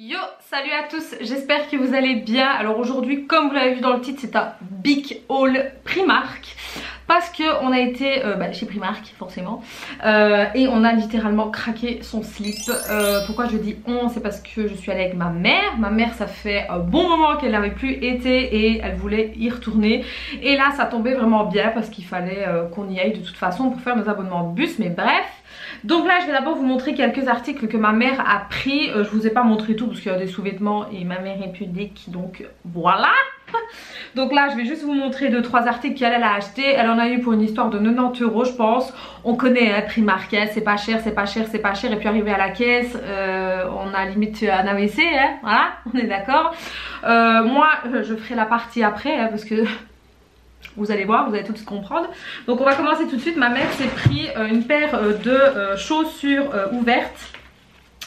Yo, salut à tous, j'espère que vous allez bien. Alors aujourd'hui, comme vous l'avez vu dans le titre, c'est un big haul Primark. Parce que on a été chez Primark forcément et on a littéralement craqué son slip. Pourquoi je dis on? C'est parce que je suis allée avec ma mère. Ma mère, ça fait un bon moment qu'elle n'avait plus été et elle voulait y retourner. Et là ça tombait vraiment bien parce qu'il fallait qu'on y aille de toute façon pour faire nos abonnements de bus. Mais bref. Donc là je vais d'abord vous montrer quelques articles que ma mère a pris. Je vous ai pas montré tout parce qu'il y a des sous-vêtements et ma mère est pudique, donc voilà. Donc là je vais juste vous montrer 2-3 articles qu'elle a acheté. Elle en a eu pour une histoire de 90 € je pense. On connaît hein, Primark, hein, c'est pas cher, c'est pas cher, c'est pas cher. Et puis arrivé à la caisse on a limite un AVC hein, voilà, on est d'accord. Moi je ferai la partie après hein, parce que vous allez voir, vous allez tout de suite comprendre. Donc on va commencer tout de suite. Ma mère s'est pris une paire de chaussures ouvertes.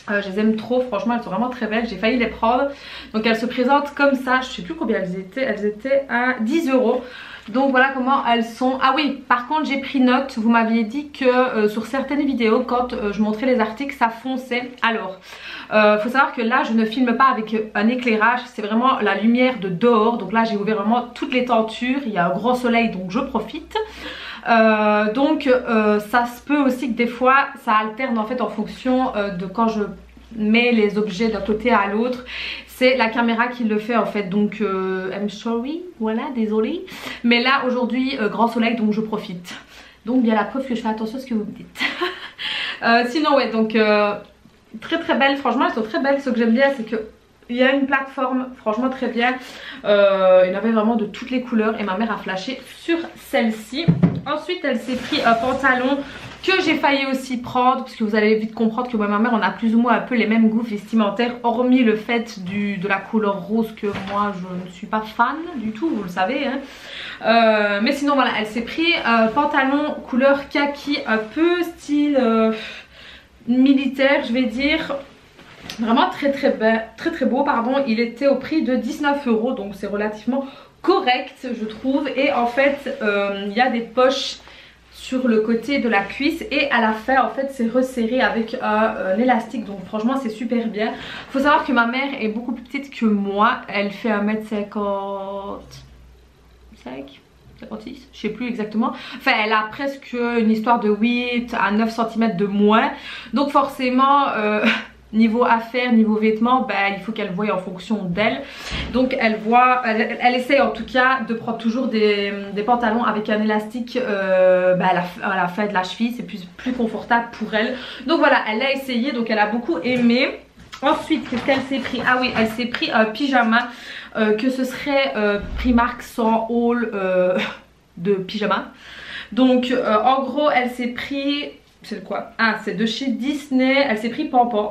Je les aime trop, franchement elles sont vraiment très belles, j'ai failli les prendre. Donc elles se présentent comme ça, je sais plus combien elles étaient à 10 €. Donc voilà comment elles sont. Ah oui, par contre j'ai pris note, vous m'aviez dit que sur certaines vidéos quand je montrais les articles ça fonçait. Alors faut savoir que là je ne filme pas avec un éclairage, c'est vraiment la lumière de dehors. Donc là j'ai ouvert vraiment toutes les tentures, il y a un grand soleil donc je profite. Ça se peut aussi que des fois ça alterne en fait en fonction de quand je mets les objets d'un côté à l'autre. C'est la caméra qui le fait en fait, donc I'm sorry, voilà, désolée. Mais là aujourd'hui grand soleil donc je profite. Donc bien la preuve que je fais attention à ce que vous me dites. Sinon ouais donc très très belle, franchement elles sont très belles. Ce que j'aime bien c'est que il y a une plateforme franchement très bien. Il y en avait vraiment de toutes les couleurs et ma mère a flashé sur celle-ci. Ensuite elle s'est pris un pantalon que j'ai failli aussi prendre parce que vous allez vite comprendre que moi et ma mère on a plus ou moins un peu les mêmes goûts vestimentaires, hormis le fait de la couleur rose que moi je ne suis pas fan du tout, vous le savez hein. Mais sinon voilà, elle s'est pris un pantalon couleur kaki un peu style militaire je vais dire. Vraiment très beau pardon. Il était au prix de 19 €, donc c'est relativement correct je trouve. Et en fait il y a des poches sur le côté de la cuisse et à la fin en fait c'est resserré avec un élastique, donc franchement c'est super bien. Faut savoir que ma mère est beaucoup plus petite que moi, elle fait 1m55, 56, je sais plus exactement. Enfin elle a presque une histoire de 8 à 9 cm de moins, donc forcément niveau affaires, niveau vêtements, il faut qu'elle voie en fonction d'elle. Donc elle essaye en tout cas de prendre toujours des pantalons avec un élastique à la fin de la cheville, c'est plus confortable pour elle. Donc voilà, elle a essayé, donc elle a beaucoup aimé. Ensuite qu'est-ce qu'elle s'est pris? Ah oui, elle s'est pris un pyjama que ce serait Primark sans haul de pyjama. Donc en gros elle s'est pris... C'est quoi? Ah c'est de chez Disney, elle s'est pris Pampan.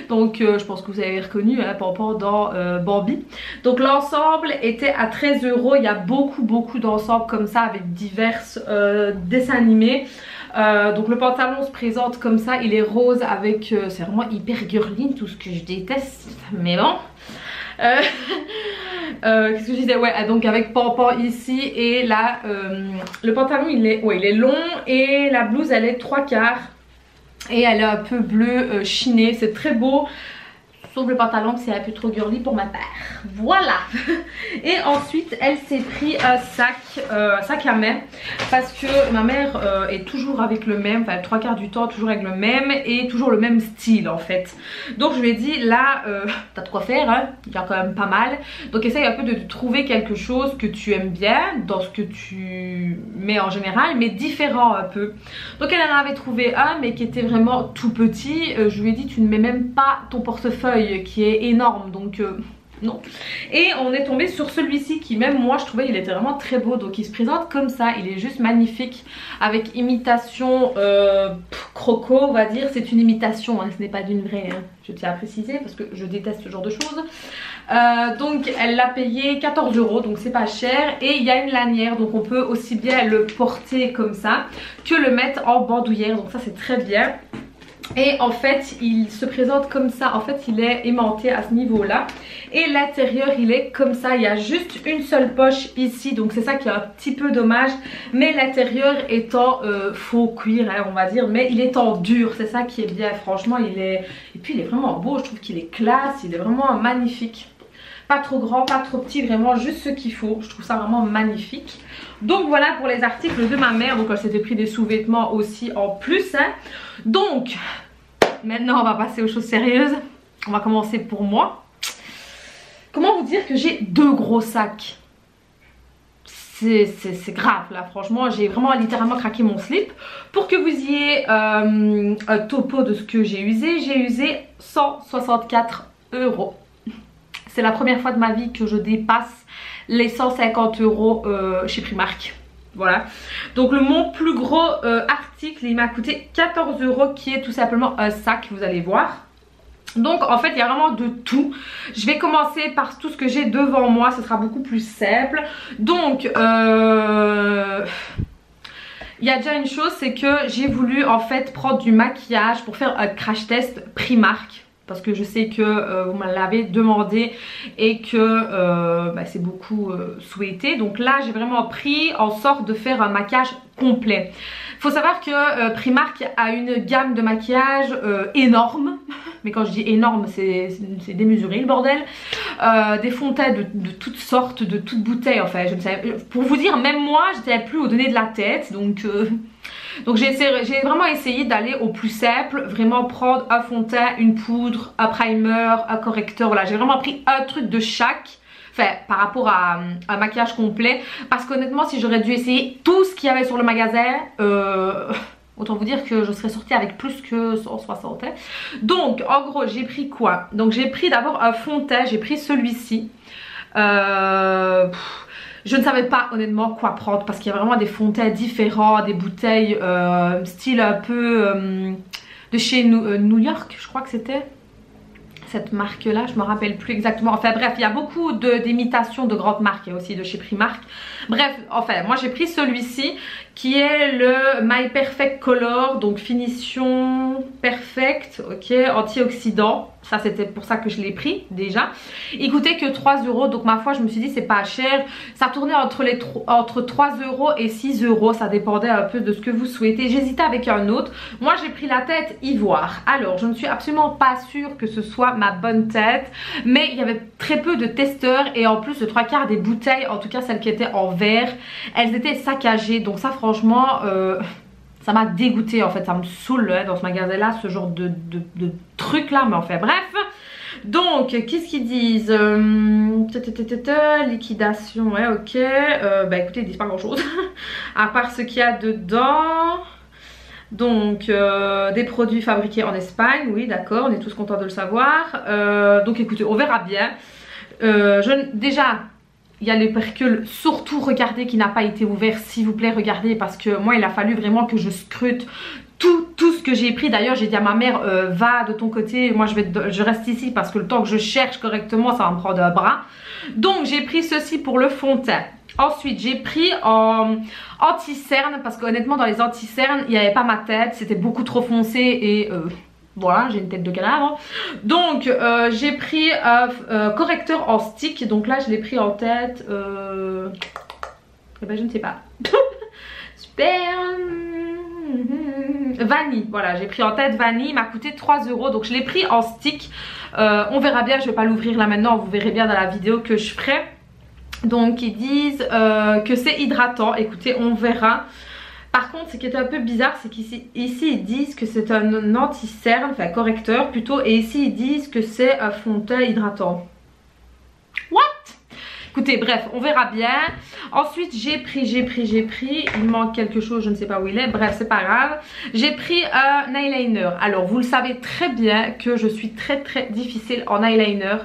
Donc je pense que vous avez reconnu hein, Pampan dans Bambi. Donc l'ensemble était à 13 €. Il y a beaucoup d'ensembles comme ça avec divers dessins animés. Donc le pantalon se présente comme ça, il est rose avec c'est vraiment hyper girly, tout ce que je déteste, mais bon. Qu'est-ce que je disais? Ouais, donc avec Pampan ici et là le pantalon il est long et la blouse elle est 3/4 et elle est un peu bleu chiné, c'est très beau. Sauf le pantalon que c'est un peu trop girly pour ma part. Voilà. Et ensuite elle s'est pris un sac à main. Parce que ma mère est toujours avec le même, enfin 3/4 du temps toujours avec le même. Et toujours le même style en fait. Donc je lui ai dit là t'as de quoi faire hein. Il y a quand même pas mal. Donc essaye un peu de trouver quelque chose que tu aimes bien dans ce que tu mets en général, mais différent un peu. Donc elle en avait trouvé un mais qui était vraiment tout petit. Je lui ai dit tu ne mets même pas ton portefeuille qui est énorme, donc non. Et on est tombé sur celui-ci qui même moi je trouvais il était vraiment très beau. Donc il se présente comme ça, il est juste magnifique avec imitation croco on va dire. C'est une imitation hein, ce n'est pas d'une vraie hein. Je tiens à préciser parce que je déteste ce genre de choses. Donc elle l'a payé 14 €, donc c'est pas cher. Et il y a une lanière, donc on peut aussi bien le porter comme ça que le mettre en bandoulière, donc ça c'est très bien. Et en fait il se présente comme ça, en fait il est aimanté à ce niveau là. Et l'intérieur il est comme ça, il y a juste une seule poche ici, donc c'est ça qui est un petit peu dommage. Mais l'intérieur est en faux cuir hein, on va dire, mais il est en dur, c'est ça qui est bien, franchement il est... Et puis il est vraiment beau, je trouve qu'il est classe, il est vraiment magnifique. Pas trop grand, pas trop petit, vraiment juste ce qu'il faut, je trouve ça vraiment magnifique. Donc voilà pour les articles de ma mère, donc elle s'était pris des sous-vêtements aussi en plus hein. Donc maintenant on va passer aux choses sérieuses, on va commencer pour moi. Comment vous dire que j'ai 2 gros sacs? C'est grave là, franchement j'ai vraiment littéralement craqué mon slip. Pour que vous ayez un topo de ce que j'ai usé 164 €. C'est la première fois de ma vie que je dépasse les 150 € chez Primark. Voilà. Donc mon plus gros article, il m'a coûté 14 € qui est tout simplement un sac, vous allez voir. Donc en fait il y a vraiment de tout. Je vais commencer par tout ce que j'ai devant moi, ce sera beaucoup plus simple. Donc il y a déjà une chose, c'est que j'ai voulu en fait prendre du maquillage pour faire un crash test Primark. Parce que je sais que vous me l'avez demandé et que c'est beaucoup souhaité. Donc là j'ai vraiment pris en sorte de faire un maquillage complet. Faut savoir que Primark a une gamme de maquillage énorme. Mais quand je dis énorme c'est démesuré le bordel. Des fonds de teint de toutes sortes, de toutes bouteilles en fait. Je ne savais, pour vous dire, même moi je ne savais plus où donner de la tête. Donc j'ai vraiment essayé d'aller au plus simple, vraiment prendre un fond de teint, une poudre, un primer, un correcteur, voilà j'ai vraiment pris un truc de chaque, enfin par rapport à un maquillage complet, parce qu'honnêtement si j'aurais dû essayer tout ce qu'il y avait sur le magasin, autant vous dire que je serais sortie avec plus que 160. Donc en gros j'ai pris quoi? Donc j'ai pris d'abord un fond de teint, j'ai pris celui-ci. Je ne savais pas honnêtement quoi prendre parce qu'il y a vraiment des fonds de teint différents, des bouteilles style un peu de chez New York, je crois que c'était cette marque là, je me rappelle plus exactement. Enfin bref, il y a beaucoup d'imitations de grandes marques, il y a aussi de chez Primark. Bref, enfin moi j'ai pris celui-ci qui est le My Perfect Color, donc finition perfect, ok, antioxydant. Ça c'était pour ça que je l'ai pris déjà. Il coûtait que 3 €, donc ma foi je me suis dit c'est pas cher. Ça tournait entre 3 € et 6 €, ça dépendait un peu de ce que vous souhaitez. J'hésitais avec un autre. Moi j'ai pris la tête ivoire. Alors je ne suis absolument pas sûre que ce soit ma bonne tête, mais il y avait très peu de testeurs et en plus le 3/4 des bouteilles, en tout cas celles qui étaient en verre, elles étaient saccagées. Donc ça franchement ça m'a dégoûté en fait, ça me saoule hein, dans ce magasin là, ce genre de truc là, mais enfin bref. Donc qu'est-ce qu'ils disent, liquidation, ouais ok, bah écoutez ils disent pas grand chose à part ce qu'il y a dedans. Donc des produits fabriqués en Espagne, oui d'accord, on est tous contents de le savoir. Donc écoutez on verra bien. Déjà il y a les percule, surtout regardez qui n'a pas été ouvert s'il vous plaît, regardez, parce que moi il a fallu vraiment que je scrute tout ce que j'ai pris. D'ailleurs j'ai dit à ma mère va de ton côté, moi je reste ici parce que le temps que je cherche correctement ça va me prendre un bras. Donc j'ai pris ceci pour le fond de teint. Ensuite j'ai pris en anti-cerne parce qu'honnêtement dans les anti-cernes il n'y avait pas ma tête, c'était beaucoup trop foncé et voilà, j'ai une tête de cadavre. Donc j'ai pris correcteur en stick. Donc là je l'ai pris en tête eh ben je ne sais pas. Super. Vanille, voilà j'ai pris en tête vanille, il m'a coûté 3 €. Donc je l'ai pris en stick. On verra bien, je vais pas l'ouvrir là maintenant, vous verrez bien dans la vidéo que je ferai. Donc ils disent que c'est hydratant, écoutez on verra. Par contre ce qui est un peu bizarre c'est qu'ici ils disent que c'est un anti-cerne, enfin correcteur plutôt, et ici ils disent que c'est un fond de teint hydratant. What? Écoutez bref on verra bien. Ensuite j'ai pris, il manque quelque chose, je ne sais pas où il est, bref c'est pas grave. J'ai pris un eyeliner. Alors vous le savez très bien que je suis très difficile en eyeliner.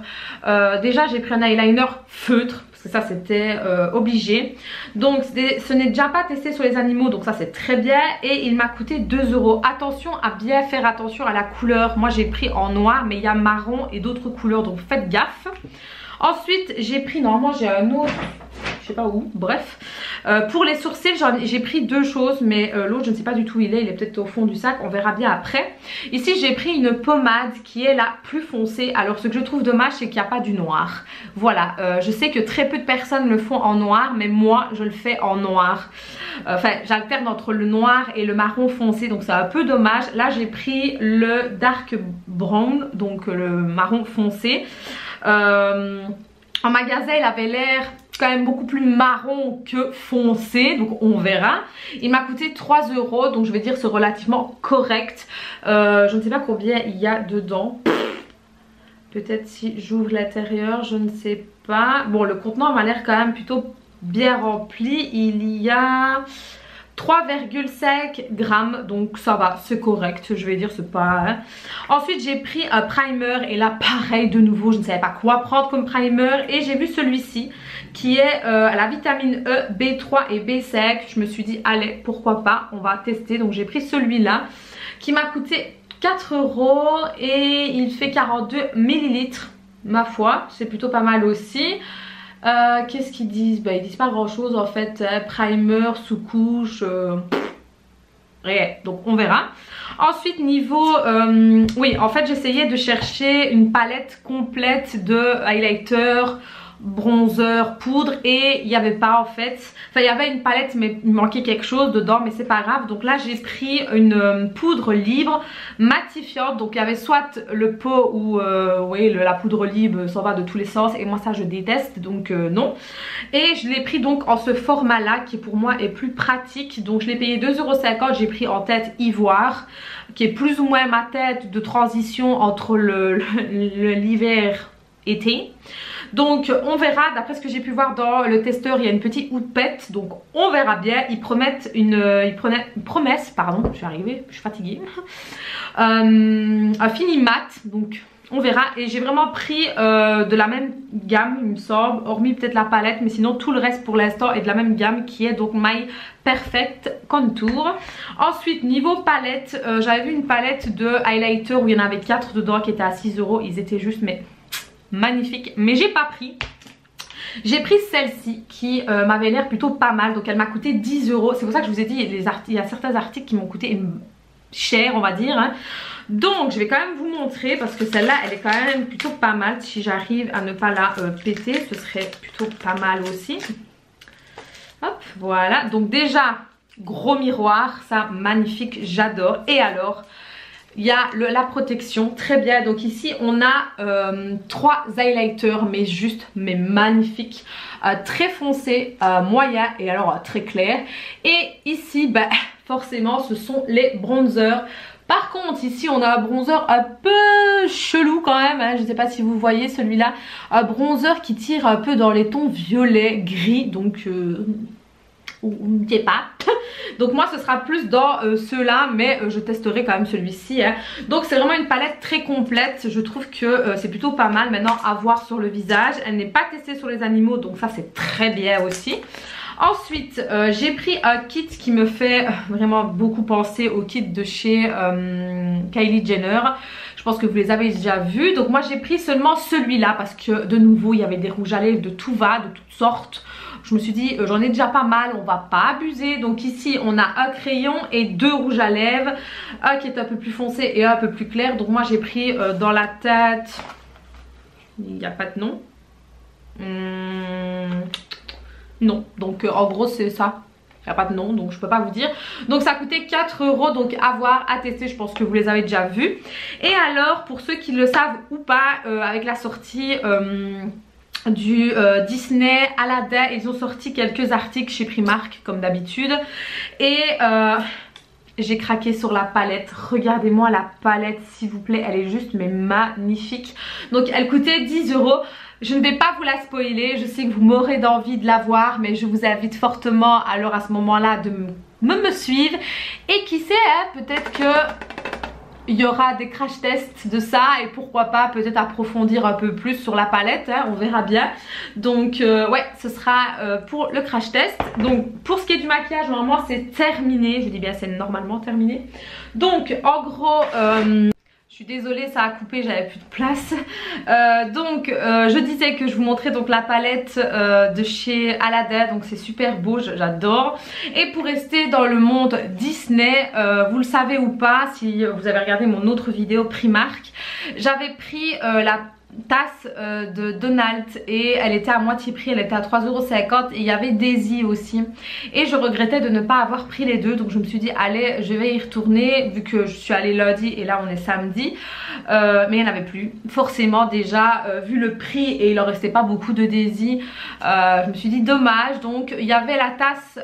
Déjà j'ai pris un eyeliner feutre parce que ça c'était obligé. Donc ce n'est déjà pas testé sur les animaux, donc ça c'est très bien. Et il m'a coûté 2 €. Attention à bien faire attention à la couleur. Moi j'ai pris en noir mais il y a marron et d'autres couleurs, donc faites gaffe. Ensuite j'ai pris, normalement j'ai un autre, je sais pas où, bref. Pour les sourcils j'ai pris deux choses, mais l'autre je ne sais pas du tout où il est peut-être au fond du sac, on verra bien après. Ici j'ai pris une pommade qui est la plus foncée. Alors ce que je trouve dommage c'est qu'il n'y a pas du noir. Voilà, je sais que très peu de personnes le font en noir, mais moi je le fais en noir. Enfin j'alterne entre le noir et le marron foncé, donc c'est un peu dommage. Là j'ai pris le dark brown, donc le marron foncé. En magasin il avait l'air quand même beaucoup plus marron que foncé, donc on verra. Il m'a coûté 3 €, donc je vais dire c'est relativement correct. Je ne sais pas combien il y a dedans. Peut-être si j'ouvre l'intérieur, je ne sais pas. Bon, le contenant m'a l'air quand même plutôt bien rempli. Il y a 3,5 grammes, donc ça va, c'est correct, je vais dire, c'est pas... Hein. Ensuite j'ai pris un primer, et là pareil de nouveau, je ne savais pas quoi prendre comme primer, et j'ai vu celui-ci qui est la vitamine E, B3 et B5. Je me suis dit allez, pourquoi pas, on va tester. Donc j'ai pris celui-là qui m'a coûté 4 € et il fait 42 millilitres, ma foi, c'est plutôt pas mal aussi. Qu'est-ce qu'ils disent? Bah, ils disent pas grand chose en fait, primer, sous-couche, rien, donc on verra. Ensuite niveau, oui en fait j'essayais de chercher une palette complète de highlighter, bronzer, poudre, et il n'y avait pas en fait, enfin il y avait une palette mais il manquait quelque chose dedans, mais c'est pas grave. Donc là j'ai pris une poudre libre matifiante, donc il y avait soit le pot ou oui la poudre libre s'en va de tous les sens et moi ça je déteste, donc non. Et je l'ai pris donc en ce format là qui pour moi est plus pratique, donc je l'ai payé 2,50 €. J'ai pris en tête ivoire qui est plus ou moins ma tête de transition entre l'hiver été. Donc on verra, d'après ce que j'ai pu voir dans le testeur il y a une petite houppette, donc on verra bien. Ils promettent une promesse, pardon, je suis arrivée, je suis fatiguée, un fini mat, donc on verra. Et j'ai vraiment pris de la même gamme il me semble, hormis peut-être la palette, mais sinon tout le reste pour l'instant est de la même gamme qui est donc My Perfect Contour. Ensuite niveau palette, j'avais vu une palette de highlighter où il y en avait 4 dedans qui étaient à 6 €, ils étaient juste mais magnifique, mais j'ai pas pris. J'ai pris celle-ci qui m'avait l'air plutôt pas mal, donc elle m'a coûté 10 €. C'est pour ça que je vous ai dit il y a certains articles qui m'ont coûté cher on va dire, hein. Donc je vais quand même vous montrer parce que celle-là elle est quand même plutôt pas mal. Si j'arrive à ne pas la péter, ce serait plutôt pas mal aussi. Hop, voilà, donc déjà gros miroir, ça magnifique, j'adore. Et alors il y a la protection, très bien. Donc ici on a 3 highlighters, mais juste, mais magnifiques, très foncé, moyen et alors très clair. Et ici, bah, forcément ce sont les bronzers. Par contre ici on a un bronzer un peu chelou quand même, hein. Je ne sais pas si vous voyez celui-là, un bronzer qui tire un peu dans les tons violet, gris, donc... ou pas. Donc moi ce sera plus dans ceux-là, mais je testerai quand même celui-ci, hein. Donc c'est vraiment une palette très complète, je trouve que c'est plutôt pas mal. Maintenant à voir sur le visage, elle n'est pas testée sur les animaux, donc ça c'est très bien aussi. Ensuite j'ai pris un kit qui me fait vraiment beaucoup penser au kit de chez Kylie Jenner. Je pense que vous les avez déjà vus. Donc moi j'ai pris seulement celui-là parce que de nouveau il y avait des rouges à lèvres de tout va, de toutes sortes. Je me suis dit j'en ai déjà pas mal, on va pas abuser. Donc ici on a un crayon et 2 rouges à lèvres, un qui est un peu plus foncé et un peu plus clair. Donc moi j'ai pris dans la tête, il n'y a pas de nom, non, donc en gros c'est ça. Il n'y a pas de nom, donc je peux pas vous dire. Donc ça coûtait 4 €, donc à voir, à tester. Je pense que vous les avez déjà vus. Et alors pour ceux qui le savent ou pas, avec la sortie du Disney, Aladdin, ils ont sorti quelques articles chez Primark comme d'habitude. Et j'ai craqué sur la palette. Regardez-moi la palette s'il vous plaît, elle est juste mais magnifique. Donc elle coûtait 10 €. Je ne vais pas vous la spoiler, je sais que vous m'aurez d'envie de la voir, mais je vous invite fortement alors à ce moment-là de me suivre. Et qui sait, hein, peut-être que il y aura des crash tests de ça et pourquoi pas peut-être approfondir un peu plus sur la palette, hein, on verra bien. Donc ouais, ce sera pour le crash test. Donc pour ce qui est du maquillage, normalement c'est terminé, je dis bien c'est normalement terminé. Donc en gros... je suis désolée, ça a coupé, j'avais plus de place. Je disais que je vous montrais donc la palette de chez Alada, donc c'est super beau, j'adore. Et pour rester dans le monde Disney, vous le savez ou pas, si vous avez regardé mon autre vidéo Primark, j'avais pris la tasse de Donald et elle était à moitié prix, elle était à 3,50 € et il y avait Daisy aussi et je regrettais de ne pas avoir pris les deux, donc je me suis dit allez je vais y retourner vu que je suis allée lundi et là on est samedi, mais il n'y en avait plus forcément déjà vu le prix et il en restait pas beaucoup de Daisy. Je me suis dit dommage, donc il y avait la tasse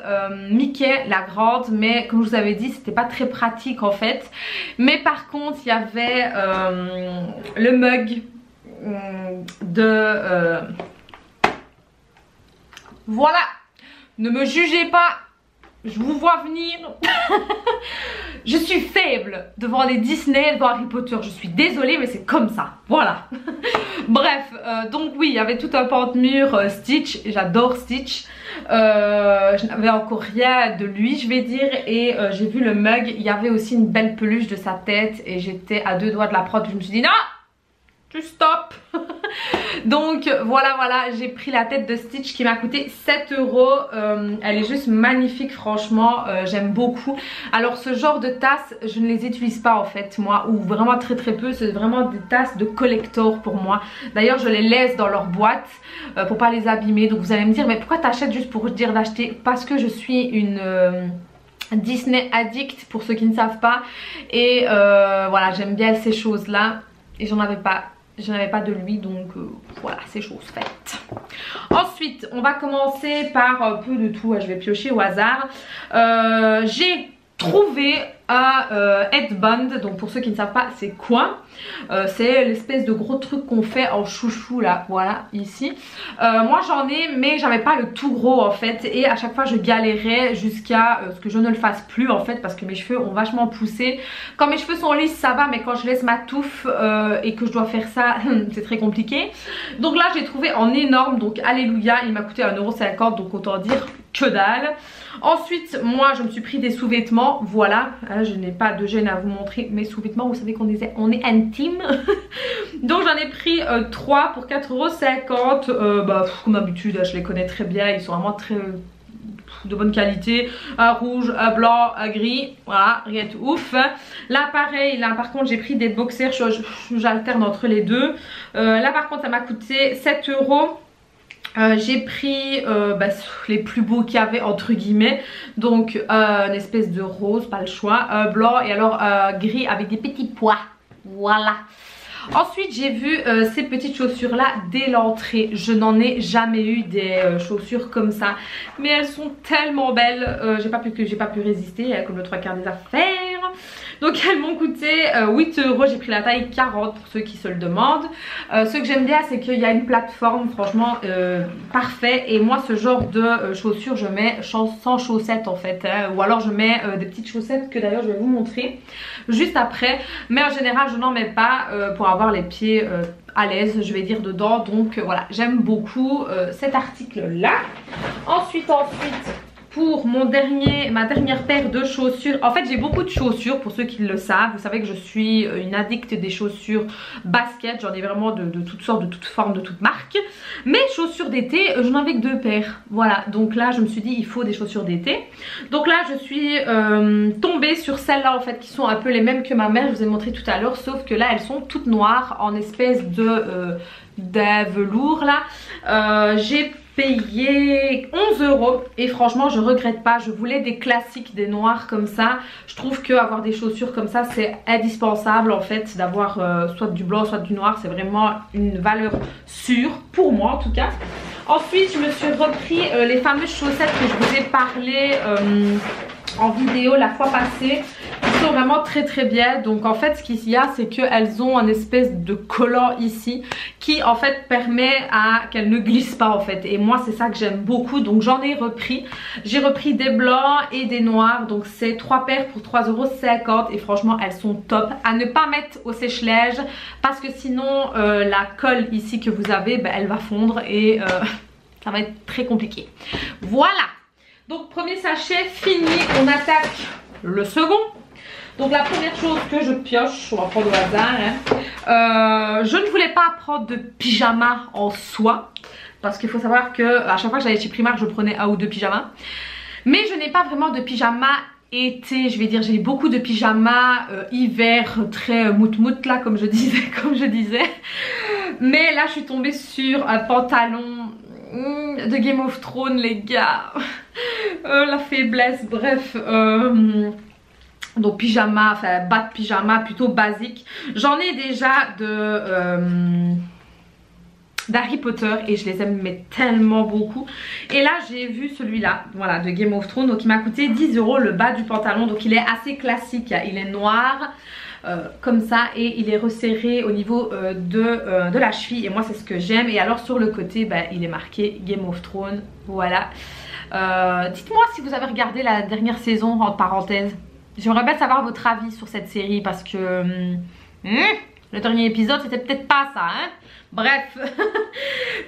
Mickey, la grande, mais comme je vous avais dit c'était pas très pratique en fait, mais par contre il y avait le mug voilà, ne me jugez pas, je vous vois venir. Je suis faible devant les Disney, devant Harry Potter, je suis désolée mais c'est comme ça, voilà. Bref, donc oui, il y avait tout un pan-de-mur Stitch, j'adore Stitch. Je n'avais encore rien de lui je vais dire, et j'ai vu le mug, il y avait aussi une belle peluche de sa tête et j'étais à deux doigts de la prendre, je me suis dit non, stop. Donc voilà, j'ai pris la tête de Stitch qui m'a coûté 7 €. Elle est juste magnifique, franchement, j'aime beaucoup. Alors ce genre de tasses je ne les utilise pas en fait moi, ou vraiment très peu, c'est vraiment des tasses de collector pour moi. D'ailleurs je les laisse dans leur boîte pour pas les abîmer. Donc vous allez me dire mais pourquoi t'achètes juste pour dire d'acheter? Parce que je suis une Disney addict pour ceux qui ne savent pas, et voilà, j'aime bien ces choses là et j'en avais pas de lui, donc voilà, c'est chose faite. Ensuite on va commencer par un peu de tout, je vais piocher au hasard. J'ai trouvé un headband, donc pour ceux qui ne savent pas c'est quoi, c'est l'espèce de gros truc qu'on fait en chouchou là, voilà ici. Moi j'en ai mais j'avais pas le tout gros en fait, et à chaque fois je galérais jusqu'à ce que je ne le fasse plus en fait, parce que mes cheveux ont vachement poussé. Quand mes cheveux sont lisses ça va, mais quand je laisse ma touffe et que je dois faire ça c'est très compliqué. Donc là j'ai trouvé en énorme, donc alléluia, il m'a coûté 1,50 €, donc autant dire que dalle. Ensuite moi je me suis pris des sous-vêtements, voilà, je n'ai pas de gêne à vous montrer mes sous-vêtements, vous savez qu'on est intime. Donc j'en ai pris 3 pour 4,50 €. Comme d'habitude je les connais très bien, ils sont vraiment très de bonne qualité. Un rouge, un blanc, un gris, voilà, rien de ouf. Là pareil, là par contre j'ai pris des boxers, j'alterne entre les deux. Là par contre ça m'a coûté 7 €. J'ai pris les plus beaux qu'il y avait entre guillemets, donc une espèce de rose, pas le choix, un blanc et alors gris avec des petits pois, voilà. Ensuite j'ai vu ces petites chaussures là dès l'entrée, je n'en ai jamais eu des chaussures comme ça, mais elles sont tellement belles, j'ai pas pu résister comme le 3/4 des affaires. Donc elles m'ont coûté 8 €, j'ai pris la taille 40 pour ceux qui se le demandent. Ce que j'aime bien c'est qu'il y a une plateforme, franchement parfait, et moi ce genre de chaussures je mets sans chaussettes en fait, ou alors je mets des petites chaussettes que d'ailleurs je vais vous montrer juste après, mais en général je n'en mets pas pour avoir les pieds à l'aise je vais dire dedans. Donc voilà, j'aime beaucoup cet article là. Ensuite pour ma dernière paire de chaussures, en fait j'ai beaucoup de chaussures pour ceux qui le savent, vous savez que je suis une addict des chaussures basket, j'en ai vraiment de toutes sortes, de toutes formes, de toutes marques. Mais chaussures d'été, je n'en avais que 2 paires, voilà, donc là je me suis dit il faut des chaussures d'été. Donc là je suis tombée sur celles-là en fait, qui sont un peu les mêmes que ma mère, je vous ai montré tout à l'heure, sauf que là elles sont toutes noires en espèce de velours là. J'ai payé 11 € et franchement je regrette pas, je voulais des classiques, des noirs comme ça. Je trouve que avoir des chaussures comme ça c'est indispensable en fait, d'avoir soit du blanc soit du noir, c'est vraiment une valeur sûre pour moi en tout cas. Ensuite je me suis repris les fameuses chaussettes que je vous ai parlé en vidéo la fois passée, qui sont vraiment très bien. Donc en fait ce qu'il y a c'est qu'elles ont un espèce de collant ici qui en fait permet à qu'elles ne glissent pas en fait, et moi c'est ça que j'aime beaucoup, donc j'en ai repris. J'ai repris des blancs et des noirs, donc c'est 3 paires pour 3,50 € et franchement elles sont top. À ne pas mettre au sèche-linge parce que sinon la colle ici que vous avez elle va fondre et ça va être très compliqué. Voilà, donc premier sachet fini, on attaque le second. Donc la première chose que je pioche, on va prendre au hasard, hein. Je ne voulais pas prendre de pyjama en soie. Parce qu'il faut savoir que à chaque fois que j'allais chez Primark, je prenais un ou deux pyjamas. Mais je n'ai pas vraiment de pyjama été, je vais dire. J'ai beaucoup de pyjamas hiver très mout-mout là, comme je disais. Mais là, je suis tombée sur un pantalon de Game of Thrones, les gars. La faiblesse, bref. Donc pyjama, enfin bas de pyjama plutôt basique. J'en ai déjà d'Harry Potter et je les aime mais tellement beaucoup. Et là j'ai vu celui-là, voilà, de Game of Thrones. Donc il m'a coûté 10 € le bas du pantalon. Donc il est assez classique, il est noir comme ça et il est resserré au niveau de la cheville. Et moi c'est ce que j'aime. Et alors sur le côté, bah, il est marqué Game of Thrones. Voilà. Dites-moi si vous avez regardé la dernière saison, entre parenthèses. J'aimerais bien savoir votre avis sur cette série parce que le dernier épisode c'était peut-être pas ça, hein. Bref.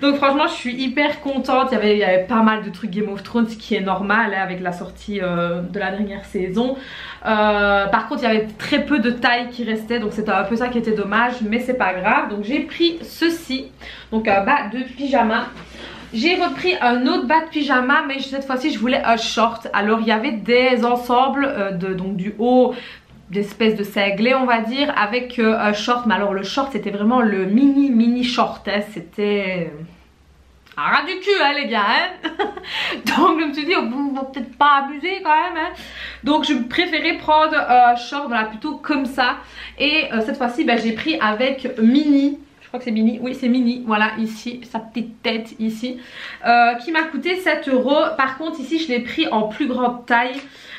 Donc franchement je suis hyper contente. Il y avait pas mal de trucs Game of Thrones, ce qui est normal hein, avec la sortie de la dernière saison. Par contre il y avait très peu de taille qui restait, donc c'était un peu ça qui était dommage, mais c'est pas grave. Donc j'ai pris ceci, donc un bas de pyjama. J'ai repris un autre bas de pyjama, mais cette fois-ci je voulais un short. Alors il y avait des ensembles donc du haut d'espèce de cinglé on va dire, avec un short. Mais alors le short c'était vraiment le mini short hein. C'était un ras du cul hein les gars hein. Donc je me suis dit on va peut-être pas abuser quand même hein. Donc je préférais prendre un short voilà, plutôt comme ça. Et cette fois-ci bah, j'ai pris avec mini. Je crois que c'est mini, oui c'est mini, voilà ici, sa petite tête ici, qui m'a coûté 7 €. Par contre ici je l'ai pris en plus grande taille.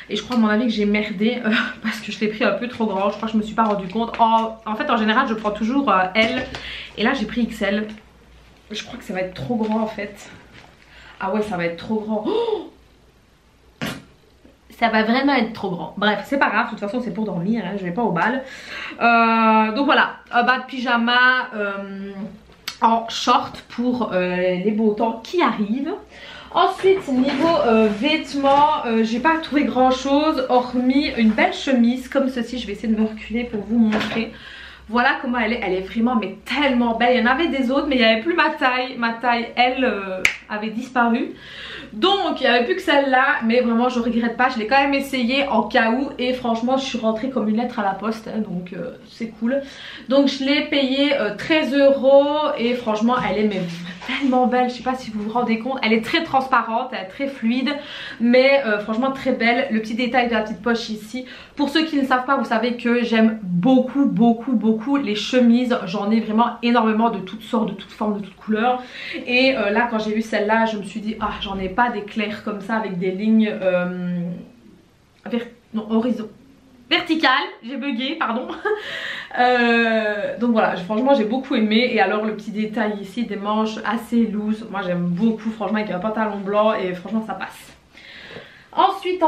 Et je crois à mon avis que j'ai merdé parce que je l'ai pris un peu trop grand. Je crois que je me suis pas rendu compte. En fait en général je prends toujours L. Et là j'ai pris XL. Je crois que ça va être trop grand en fait. Ah ouais ça va être trop grand. Oh, ça va vraiment être trop grand. Bref c'est pas grave, de toute façon c'est pour dormir hein, je vais pas au bal. Donc voilà, un bas de pyjama en short pour les beaux temps qui arrivent. Ensuite niveau vêtements, j'ai pas trouvé grand chose hormis une belle chemise comme ceci. Je vais essayer de me reculer pour vous montrer. Voilà comment elle est vraiment mais tellement belle. Il y en avait des autres mais il n'y avait plus ma taille elle avait disparu. Donc il n'y avait plus que celle-là, mais vraiment je regrette pas, je l'ai quand même essayé en cas où. Et franchement je suis rentrée comme une lettre à la poste hein, donc c'est cool. Donc je l'ai payé 13 € et franchement elle est mais tellement belle. Je sais pas si vous vous rendez compte, elle est très transparente, elle est très fluide, mais franchement très belle. Le petit détail de la petite poche ici. Pour ceux qui ne savent pas, vous savez que j'aime beaucoup les chemises. J'en ai vraiment énormément de toutes sortes, de toutes formes, de toutes couleurs. Et là quand j'ai vu celle-là je me suis dit ah j'en ai pas des clairs comme ça avec des lignes verticales, j'ai bugué pardon. Donc voilà franchement j'ai beaucoup aimé. Et alors le petit détail ici des manches assez loose, moi j'aime beaucoup franchement, avec un pantalon blanc et franchement ça passe. Ensuite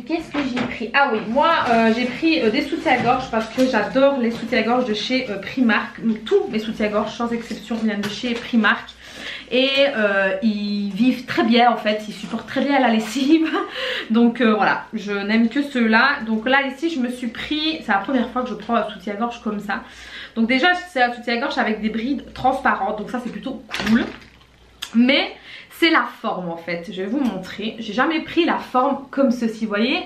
qu'est-ce que j'ai pris? Ah oui moi j'ai pris des soutiens-gorge parce que j'adore les soutiens-gorge de chez Primark. Tous mes soutiens-gorge sans exception viennent de chez Primark. Et ils vivent très bien en fait, ils supportent très bien la lessive. Donc voilà, je n'aime que ceux-là. Donc là ici je me suis pris, c'est la première fois que je prends un soutien-gorge comme ça. Donc déjà c'est un soutien-gorge avec des brides transparentes, donc ça c'est plutôt cool. Mais c'est la forme en fait, je vais vous montrer. J'ai jamais pris la forme comme ceci, vous voyez,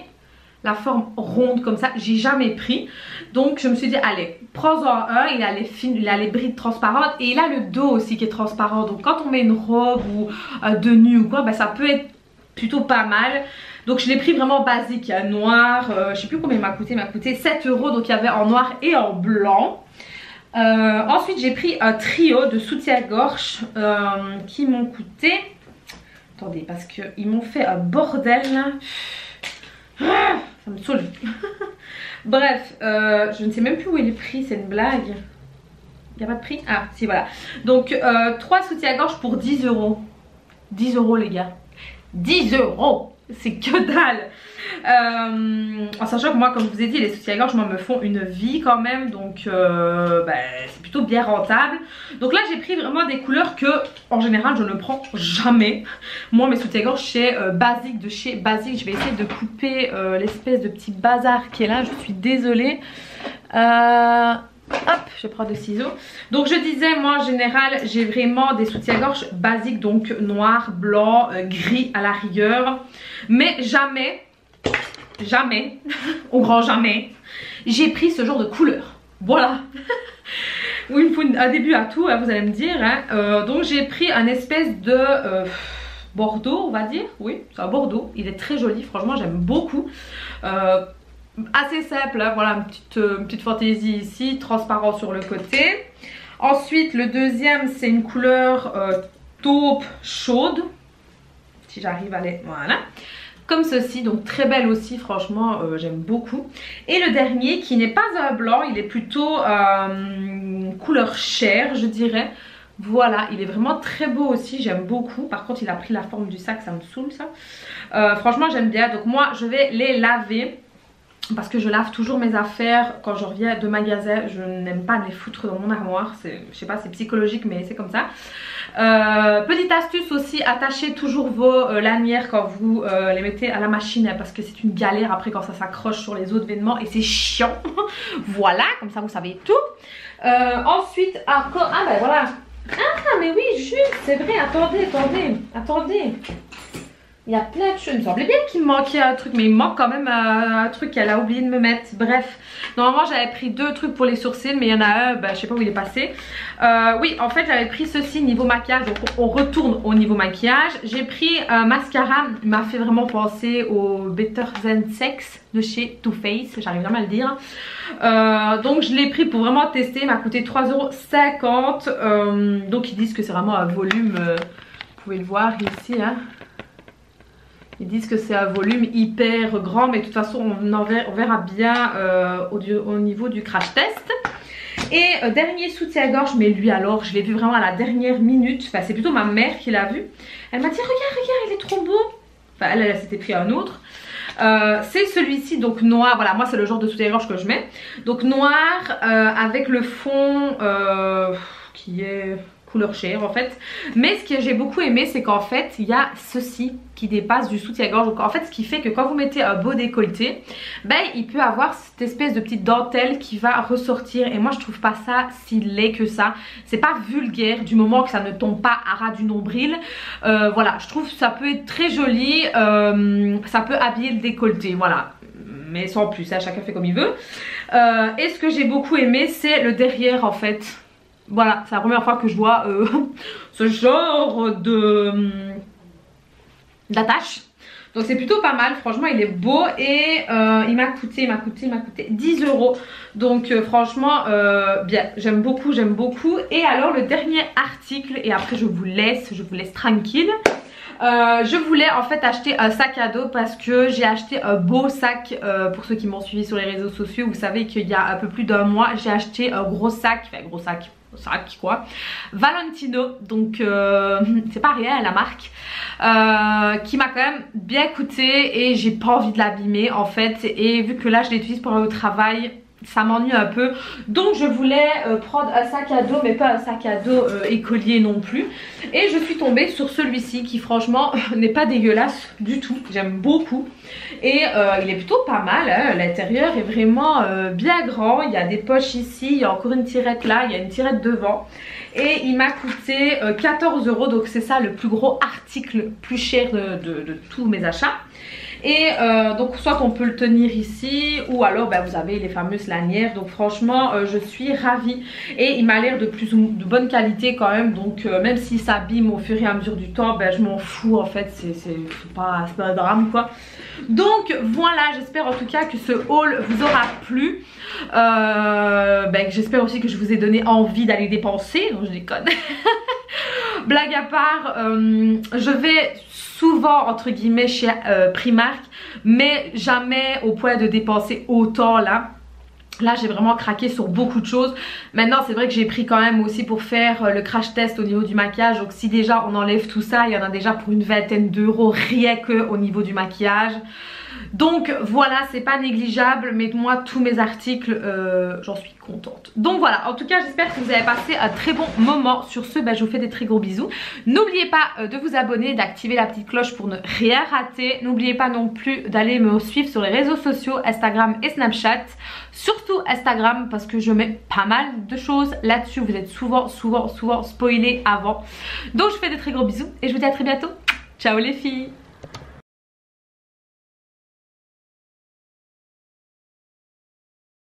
la forme ronde comme ça, j'ai jamais pris. Donc je me suis dit allez, prends-en un. Il a les brides transparentes et il a le dos aussi qui est transparent. Donc quand on met une robe ou de nuit ou quoi, bah, ça peut être plutôt pas mal. Donc je l'ai pris vraiment basique, il y a noir, je sais plus combien il m'a coûté 7 €. Donc il y avait en noir et en blanc. Ensuite j'ai pris un trio de soutien-gorge qui m'ont coûté, attendez parce qu'ils m'ont fait un bordel là. Ça me saoule. Bref, je ne sais même plus où est le prix, c'est une blague. Il n'y a pas de prix? Ah si voilà. Donc 3 soutiens-gorge pour 10 €. 10 € les gars. 10 €. c'est que dalle. En sachant que moi, comme je vous ai dit, les soutiens-gorge me font une vie quand même, donc c'est plutôt bien rentable. Donc là j'ai pris vraiment des couleurs que en général je ne prends jamais. Moi mes soutiens-gorge chez Basic, de chez Basic, je vais essayer de couper l'espèce de petit bazar qui est là, je suis désolée. Hop, je prends des ciseaux. Donc je disais, moi en général j'ai vraiment des soutiens-gorge basiques, donc noir, blanc, gris à la rigueur. Mais jamais, au grand jamais, j'ai pris ce genre de couleur. Voilà. Oui, il faut un début à tout, hein, vous allez me dire. Hein. Donc j'ai pris un espèce de bordeaux, on va dire. Oui, c'est un bordeaux. Il est très joli, franchement j'aime beaucoup. Assez simple, hein, voilà, une petite fantaisie ici, transparent sur le côté. Ensuite le deuxième c'est une couleur taupe chaude, si j'arrive à les... voilà, comme ceci, donc très belle aussi, franchement j'aime beaucoup. Et le dernier qui n'est pas un blanc, il est plutôt couleur chair je dirais. Voilà, il est vraiment très beau aussi, j'aime beaucoup. Par contre il a pris la forme du sac, ça me saoule ça. Franchement j'aime bien, donc moi je vais les laver. Parce que je lave toujours mes affaires quand je reviens de magasin. Je n'aime pas les foutre dans mon armoire. Je sais pas, c'est psychologique mais c'est comme ça. Petite astuce aussi, attachez toujours vos lanières quand vous les mettez à la machine. Hein, parce que c'est une galère après quand ça s'accroche sur les autres vêtements. Et c'est chiant. Voilà, comme ça vous savez tout. Ensuite, encore... ah ben voilà. Ah mais oui, juste, c'est vrai. Attendez. Il y a plein de choses, il me semblait bien qu'il me manquait un truc, mais il me manque quand même un truc qu'elle a oublié de me mettre. Bref, normalement j'avais pris 2 trucs pour les sourcils, mais il y en a un, je sais pas où il est passé. Oui, en fait j'avais pris ceci niveau maquillage, donc on retourne au niveau maquillage. J'ai pris un mascara, il m'a fait vraiment penser au Better Than Sex de chez Too Faced, j'arrive jamais à le dire. Donc je l'ai pris pour vraiment tester, il m'a coûté 3,50 €. Donc ils disent que c'est vraiment un volume, vous pouvez le voir ici, hein. Ils disent que c'est un volume hyper grand, mais de toute façon on verra bien au niveau du crash test. Et dernier soutien-gorge, mais lui alors je l'ai vu vraiment à la dernière minute. Enfin c'est plutôt ma mère qui l'a vu. Elle m'a dit regarde il est trop beau. Enfin elle s'était pris un autre. C'est celui-ci, donc noir. Voilà, moi c'est le genre de soutien-gorge que je mets. Donc noir avec le fond qui est couleur chair en fait. Mais ce que j'ai beaucoup aimé c'est qu'en fait il y a ceci qui dépasse du soutien-gorge. Donc en fait ce qui fait que quand vous mettez un beau décolleté, il peut avoir cette espèce de petite dentelle qui va ressortir. Et moi je trouve pas ça si laid que ça. C'est pas vulgaire du moment que ça ne tombe pas à ras du nombril. Voilà, je trouve que ça peut être très joli. Ça peut habiller le décolleté, voilà. Mais sans plus, hein, chacun fait comme il veut. Et ce que j'ai beaucoup aimé c'est le derrière en fait. Voilà, c'est la première fois que je vois ce genre d'attache. Donc c'est plutôt pas mal, franchement il est beau. Et il m'a coûté 10 €. Donc franchement bien, j'aime beaucoup. Et alors le dernier article, et après je vous laisse tranquille. Je voulais en fait acheter un sac à dos parce que j'ai acheté un beau sac. Pour ceux qui m'ont suivi sur les réseaux sociaux, vous savez qu'il y a un peu plus d'un mois j'ai acheté un gros sac, sac quoi, Valentino, donc c'est pas rien la marque, qui m'a quand même bien coûté et j'ai pas envie de l'abîmer en fait. Et vu que là je l'utilise pour aller au travail, ça m'ennuie un peu. Donc je voulais prendre un sac à dos, mais pas un sac à dos écolier non plus. Et je suis tombée sur celui-ci qui franchement n'est pas dégueulasse du tout. J'aime beaucoup. Et il est plutôt pas mal, hein. L'intérieur est vraiment bien grand. Il y a des poches ici, il y a encore une tirette là, il y a une tirette devant. Et il m'a coûté 14 €. Donc c'est ça le plus gros article plus cher de tous mes achats. Et donc soit on peut le tenir ici, ou alors vous avez les fameuses lanières. Donc franchement je suis ravie. Et il m'a l'air de bonne qualité quand même. Donc même s'il s'abîme au fur et à mesure du temps, je m'en fous en fait. C'est pas un drame quoi. Donc voilà, j'espère en tout cas que ce haul vous aura plu. J'espère aussi que je vous ai donné envie d'aller dépenser. Non je déconne. Blague à part, je vais souvent entre guillemets chez Primark, mais jamais au point de dépenser autant là. Là j'ai vraiment craqué sur beaucoup de choses. Maintenant c'est vrai que j'ai pris quand même aussi pour faire le crash test au niveau du maquillage. Donc si déjà on enlève tout ça, il y en a déjà pour une vingtaine d'euros rien que au niveau du maquillage. Donc voilà, c'est pas négligeable, mais moi tous mes articles, j'en suis contente. Donc voilà, en tout cas j'espère que vous avez passé un très bon moment. Sur ce, je vous fais des très gros bisous. N'oubliez pas de vous abonner, d'activer la petite cloche pour ne rien rater. N'oubliez pas non plus d'aller me suivre sur les réseaux sociaux, Instagram et Snapchat. Surtout Instagram parce que je mets pas mal de choses là-dessus. Vous êtes souvent spoilés avant. Donc je vous fais des très gros bisous et je vous dis à très bientôt. Ciao les filles!